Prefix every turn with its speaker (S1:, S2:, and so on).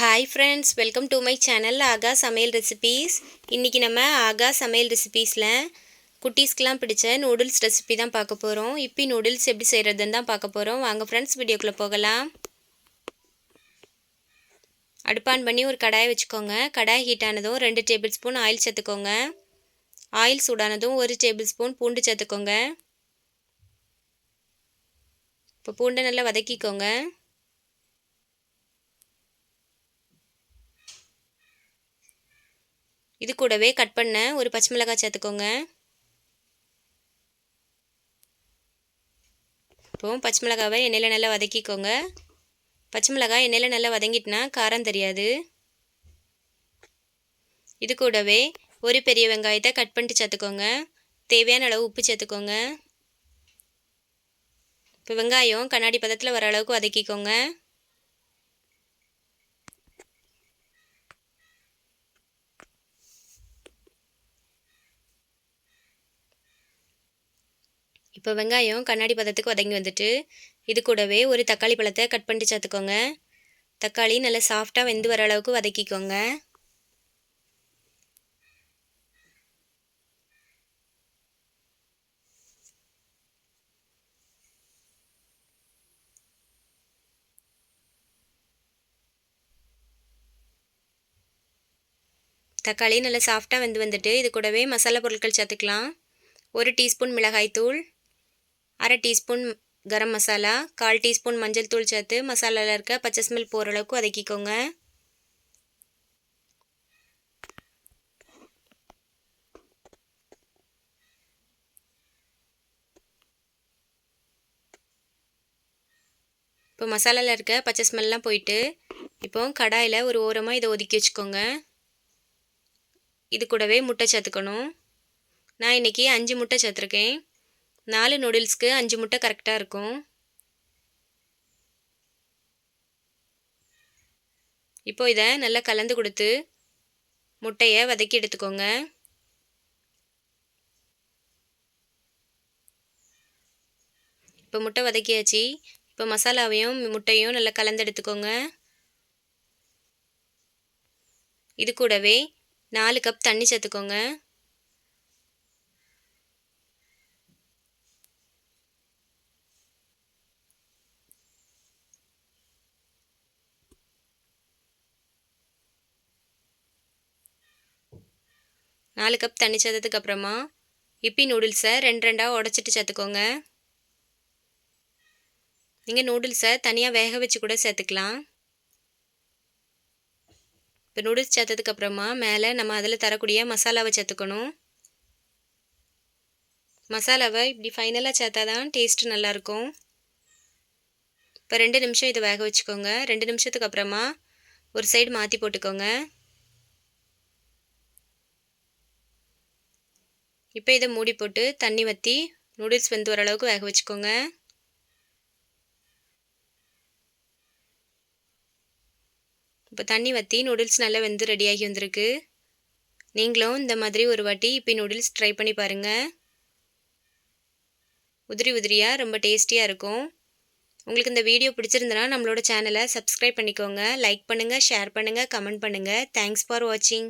S1: Hi friends, welcome to my channel ஆகா சமையல் recipes. இன்றைக்கி நம்ம ஆகா சமையல் ரெசிபீஸில் குட்டீஸ்க்கெலாம் பிடிச்ச நூடுல்ஸ் ரெசிபி தான் பார்க்க போகிறோம். இப்பி நூடுல்ஸ் எப்படி செய்கிறதுன்னு தான் பார்க்க போகிறோம். வாங்க ஃப்ரெண்ட்ஸ், வீடியோக்குள்ளே போகலாம். அடுப்பான் பண்ணி ஒரு கடாயை வச்சுக்கோங்க. கடாய் ஹீட் ஆனதும் 2 டேபிள் ஸ்பூன் ஆயில் சேர்த்துக்கோங்க. ஆயில் சூடானதும் 1 டேபிள் ஸ்பூன் பூண்டு சேர்த்துக்கோங்க. இப்போ பூண்டை நல்லா வதக்கிக்கோங்க. இது கூடவே கட் பண்ண ஒரு பச்சை மிளகாய் சேர்த்துக்கோங்க. இப்போ பச்சை மிளகாவை எண்ணெயில் நல்லா வதக்கிக்கோங்க. பச்சை மிளகாய் எண்ணெயில் நல்லா வதங்கிட்டுனா காரம் தெரியாது. இது கூடவே ஒரு பெரிய வெங்காயத்தை கட் பண்ணிட்டு சேர்த்துக்கோங்க. தேவையான அளவு உப்பு சேர்த்துக்கோங்க. இப்போ வெங்காயம் கண்ணாடி பதத்தில் வர அளவுக்கு வதக்கிக்கோங்க. இப்போ வெங்காயம் கண்ணாடி பதத்துக்கு வதங்கி வந்துட்டு இது கூடவே ஒரு தக்காளி பழத்தை கட் பண்ணிட்டு சேர்த்துக்கோங்க. தக்காளி நல்லா சாஃப்டாக வெந்து வர அளவுக்கு வதக்கிக்கோங்க. தக்காளி நல்லா சாஃப்டாக வெந்து வந்துட்டு இது கூடவே மசாலா பொருட்கள் சேர்த்துக்கலாம். 1 டீஸ்பூன் மிளகாய்த்தூள், 1/2 டீஸ்பூன் கரம் மசாலா, 1/4 டீஸ்பூன் மஞ்சள் தூள் சேர்த்து மசாலாவில் இருக்க பச்சை ஸ்மெல் போகிற அளவுக்கு வதக்கிக்கோங்க. இப்போ மசாலாவில் இருக்க பச்சை ஸ்மெல்லாம் போயிட்டு இப்போ கடாயில் ஒரு ஓரமாக இதை ஒதுக்கி வச்சுக்கோங்க. இது கூடவே முட்டை சேர்த்துக்கணும். நான் இன்றைக்கி 5 முட்டை சேர்த்துருக்கேன். 4 நூடுல்ஸ்க்கு 5 முட்டை கரெக்டாக இருக்கும். இப்போ இதை நல்லா கலந்து கொடுத்து முட்டையை வதக்கி எடுத்துக்கோங்க. இப்போ முட்டை வதக்கியாச்சு. இப்போ மசாலாவையும் முட்டையும் நல்லா கலந்து எடுத்துக்கோங்க. இது கூடவே 4 கப் தண்ணி சேர்த்துக்கோங்க. நாலு கப் தண்ணி சேர்த்ததுக்கு அப்புறமா இப்பி நூடுல்ஸை 2 உடச்சிட்டு சேர்த்துக்கோங்க. நீங்கள் நூடுல்ஸை தனியாக வேக வச்சு கூட சேர்த்துக்கலாம். இப்போ நூடுல்ஸ் சேர்த்ததுக்கு அப்புறமா மேலே நம்ம அதில் தரக்கூடிய மசாலாவை சேர்த்துக்கணும். மசாலாவை இப்படி ஃபைனலாக சேர்த்தா தான் டேஸ்ட்டு நல்லாயிருக்கும். இப்போ 2 நிமிஷம் இதை வேக வச்சுக்கோங்க. 2 நிமிஷத்துக்கு அப்புறமா ஒரு சைடு மாற்றி போட்டுக்கோங்க. இப்போ இதை மூடி போட்டு தண்ணி வற்றி நூடுல்ஸ் வெந்து வர அளவுக்கு வேக வச்சுக்கோங்க. இப்போ தண்ணி வற்றி நூடுல்ஸ் நல்லா வெந்து ரெடியாகி வந்திருக்கு. நீங்களும் இந்த மாதிரி ஒரு வாட்டி இப்போ நூடுல்ஸ் ட்ரை பண்ணி பாருங்கள். உதிரி உதிரியாக ரொம்ப டேஸ்டியாக இருக்கும். உங்களுக்கு இந்த வீடியோ பிடிச்சிருந்தனா நம்மளோட சேனலை சப்ஸ்கிரைப் பண்ணிக்கோங்க. லைக் பண்ணுங்கள், ஷேர் பண்ணுங்கள், கமெண்ட் பண்ணுங்கள். தேங்க்ஸ் ஃபார் வாட்சிங்.